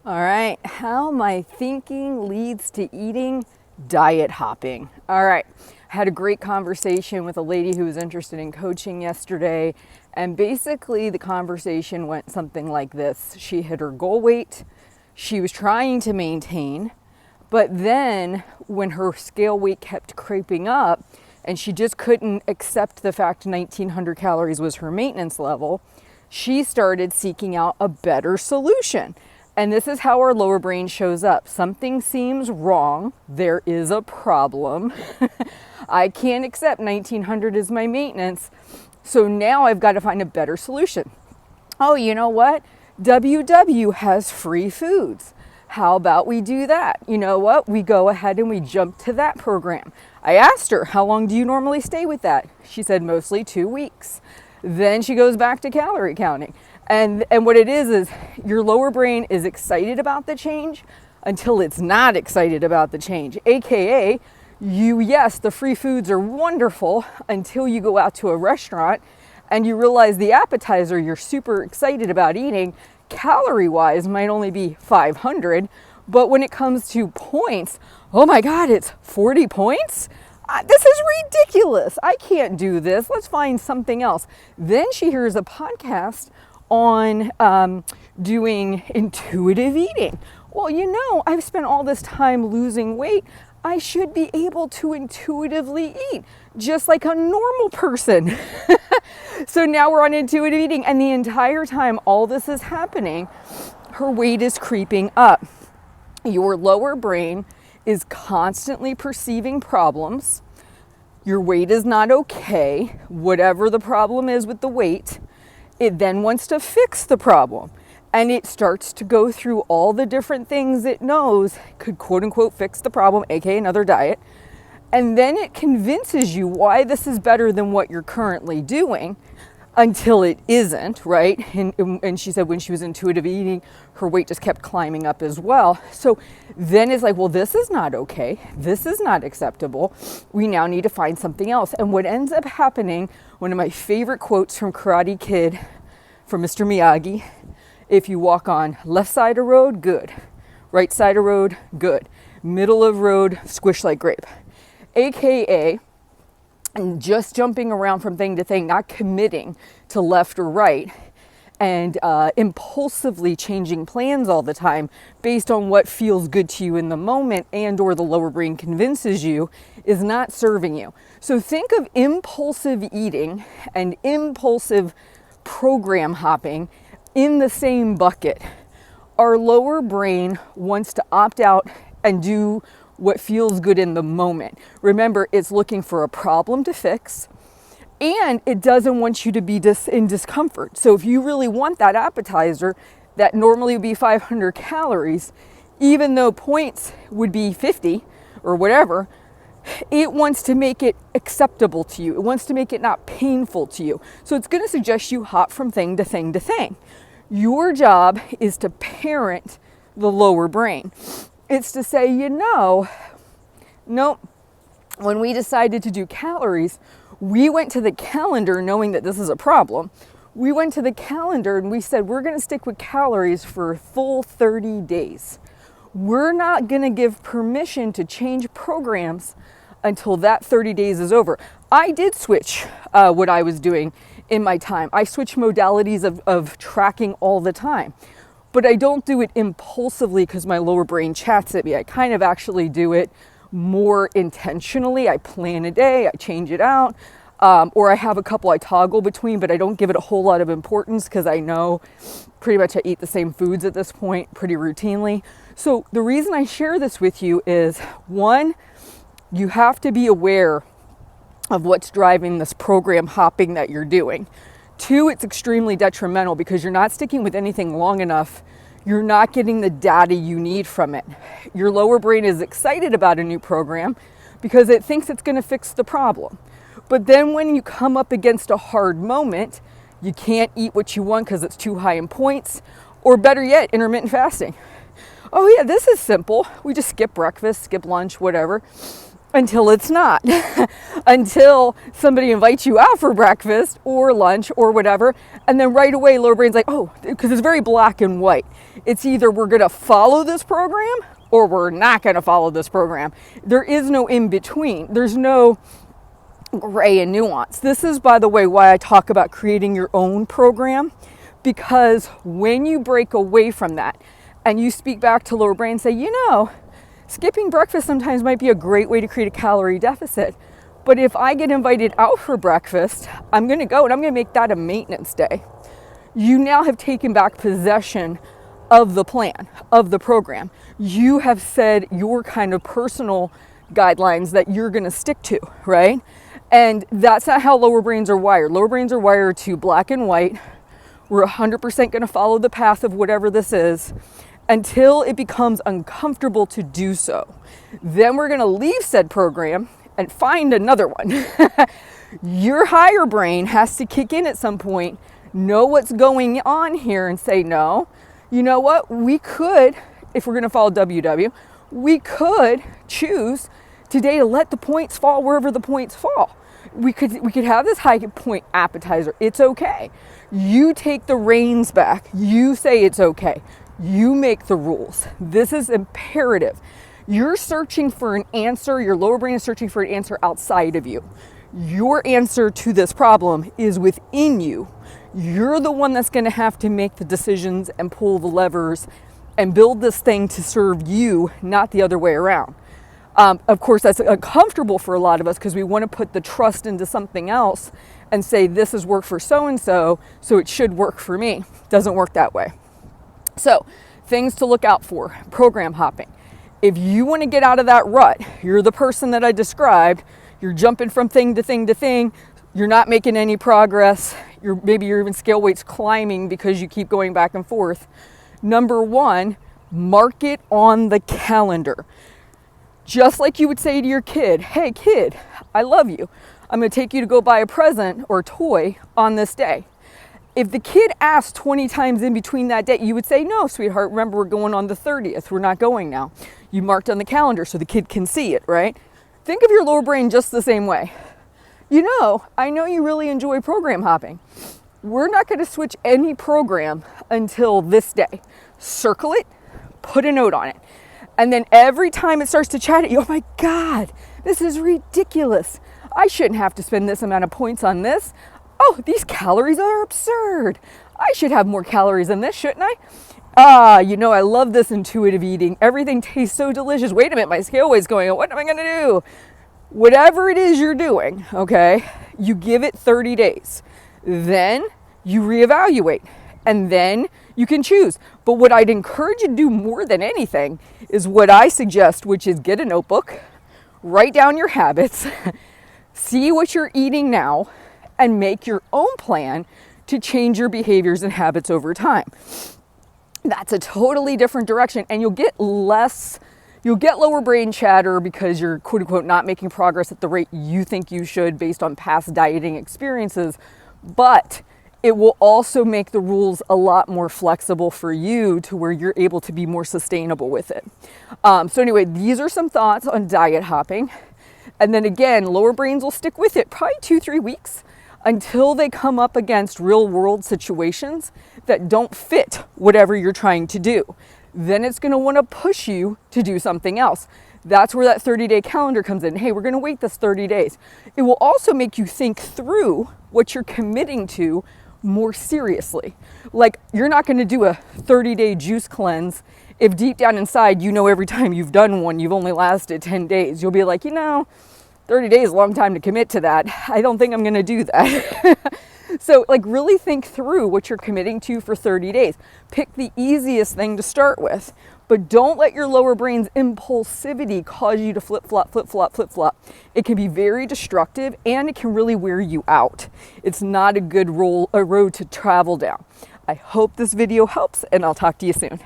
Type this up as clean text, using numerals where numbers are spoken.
All right, how my thinking leads to eating, diet hopping. All right, I had a great conversation with a lady who was interested in coaching yesterday, and basically the conversation went something like this. She hit her goal weight, she was trying to maintain, but then when her scale weight kept creeping up and she just couldn't accept the fact 1900 calories was her maintenance level, she started seeking out a better solution. And this is how our lower brain shows up. Something seems wrong. There is a problem. I can't accept 1900 as my maintenance. So now I've got to find a better solution. Oh, you know what? WW has free foods. How about we do that? You know what? We go ahead and we jump to that program. I asked her, how long do you normally stay with that? She said mostly 2 weeks. Then she goes back to calorie counting. And what it is your lower brain is excited about the change until it's not excited about the change. AKA, yes, the free foods are wonderful until you go out to a restaurant and you realize the appetizer you're super excited about eating, calorie-wise, might only be 500, but when it comes to points, oh my God, it's 40 points? This is ridiculous. I can't do this. Let's find something else. Then she hears a podcast on doing intuitive eating. Well, I've spent all this time losing weight. I should be able to intuitively eat just like a normal person. So now we're on intuitive eating, and the entire time all this is happening, her weight is creeping up. Your lower brain is constantly perceiving problems. Your weight is not okay, whatever the problem is with the weight. It then wants to fix the problem, and it starts to go through all the different things it knows could quote unquote fix the problem, aka another diet. And then it convinces you why this is better than what you're currently doing until it isn't, right? And she said when she was intuitive eating, her weight just kept climbing up as well. So then it's like, well, this is not okay. This is not acceptable. We now need to find something else. And what ends up happening, one of my favorite quotes from Karate Kid, from Mr. Miyagi, if you walk on left side of road, good. Right side of road, good. Middle of road, squish like grape. AKA, and just jumping around from thing to thing, not committing to left or right, and impulsively changing plans all the time based on what feels good to you in the moment and or the lower brain convinces you is not serving you. So think of impulsive eating and impulsive program hopping in the same bucket. Our lower brain wants to opt out and do what feels good in the moment. Remember, it's looking for a problem to fix, and it doesn't want you to be in discomfort. So if you really want that appetizer that normally would be 500 calories, even though points would be 50 or whatever, it wants to make it acceptable to you. It wants to make it not painful to you. So it's going to suggest you hop from thing to thing to thing. Your job is to parent the lower brain. It's to say, nope, when we decided to do calories, we went to the calendar knowing that this is a problem. We went to the calendar and we said, we're going to stick with calories for a full 30 days. We're not going to give permission to change programs until that 30 days is over. I did switch what I was doing in my time. I switch modalities of tracking all the time. But I don't do it impulsively because my lower brain chats at me. I kind of actually do it more intentionally. I plan a day, I change it out, or I have a couple I toggle between, but I don't give it a whole lot of importance because I know pretty much I eat the same foods at this point pretty routinely. So the reason I share this with you is, one, you have to be aware of what's driving this program hopping that you're doing. Two, it's extremely detrimental because you're not sticking with anything long enough. You're not getting the data you need from it. Your lower brain is excited about a new program because it thinks it's going to fix the problem. But then when you come up against a hard moment, you can't eat what you want because it's too high in points, or better yet, intermittent fasting. Oh yeah, this is simple. We just skip breakfast, skip lunch, whatever. until it's not. Until somebody invites you out for breakfast or lunch or whatever, and then right away lower brain's like, oh, because it's very black and white. It's either we're going to follow this program or we're not going to follow this program. There is no in between. There's no gray and nuance. This is, by the way, why I talk about creating your own program, because when you break away from that and you speak back to lower brain and say, you know, skipping breakfast sometimes might be a great way to create a calorie deficit. But if I get invited out for breakfast, I'm going to go and I'm going to make that a maintenance day. You now have taken back possession of the plan, of the program. You have said your kind of personal guidelines that you're going to stick to, right? And that's not how lower brains are wired. Lower brains are wired to black and white. We're 100% going to follow the path of whatever this is until it becomes uncomfortable to do so. Then we're going to leave said program and find another one. Your higher brain has to kick in at some point, know what's going on here and say, no, you know what? We could, if we're going to follow WW, we could choose today to let the points fall wherever the points fall. We could have this high point appetizer. It's okay. You take the reins back. You say it's okay. You make the rules. This is imperative. You're searching for an answer. Your lower brain is searching for an answer outside of you. Your answer to this problem is within you. You're the one that's going to have to make the decisions and pull the levers and build this thing to serve you, not the other way around. Of course, that's uncomfortable for a lot of us because we want to put the trust into something else and say, this has worked for so-and-so, so it should work for me. Doesn't work that way. So, things to look out for, program hopping. If you want to get out of that rut, you're the person that I described, you're jumping from thing to thing to thing, you're not making any progress, maybe you're even scale weights climbing because you keep going back and forth. Number one, mark it on the calendar. Just like you would say to your kid, hey kid, I love you. I'm going to take you to go buy a present or a toy on this day. If the kid asked 20 times in between that day, you would say, no, sweetheart, remember we're going on the 30th. We're not going now. You marked on the calendar so the kid can see it, right? Think of your lower brain just the same way. You know, I know you really enjoy program hopping. We're not going to switch any program until this day. Circle it, put a note on it. And then every time it starts to chat at you, oh my God, this is ridiculous. I shouldn't have to spend this amount of points on this. Oh, these calories are absurd. I should have more calories than this, shouldn't I? You know, I love this intuitive eating. Everything tastes so delicious. Wait a minute, my scale weight's going, what am I going to do? Whatever it is you're doing, okay, you give it 30 days. Then you reevaluate. And then you can choose. But what I'd encourage you to do more than anything is what I suggest, which is get a notebook, write down your habits, see what you're eating now, and make your own plan to change your behaviors and habits over time. That's a totally different direction, and you'll get lower brain chatter because you're quote unquote not making progress at the rate you think you should based on past dieting experiences, but it will also make the rules a lot more flexible for you to where you're able to be more sustainable with it. So anyway, these are some thoughts on diet hopping. And then again, lower brains will stick with it probably 2-3 weeks until they come up against real world situations that don't fit whatever you're trying to do. Then it's going to want to push you to do something else. That's where that 30-day calendar comes in. Hey, we're going to wait this 30 days. It will also make you think through what you're committing to more seriously. Like, you're not going to do a 30-day juice cleanse if deep down inside you know every time you've done one you've only lasted 10 days. You'll be like, 30 days is a long time to commit to that. I don't think I'm going to do that. So really think through what you're committing to for 30 days. Pick the easiest thing to start with, but don't let your lower brain's impulsivity cause you to flip-flop, flip-flop, flip-flop. It can be very destructive and it can really wear you out. It's not a good road to travel down. I hope this video helps, and I'll talk to you soon.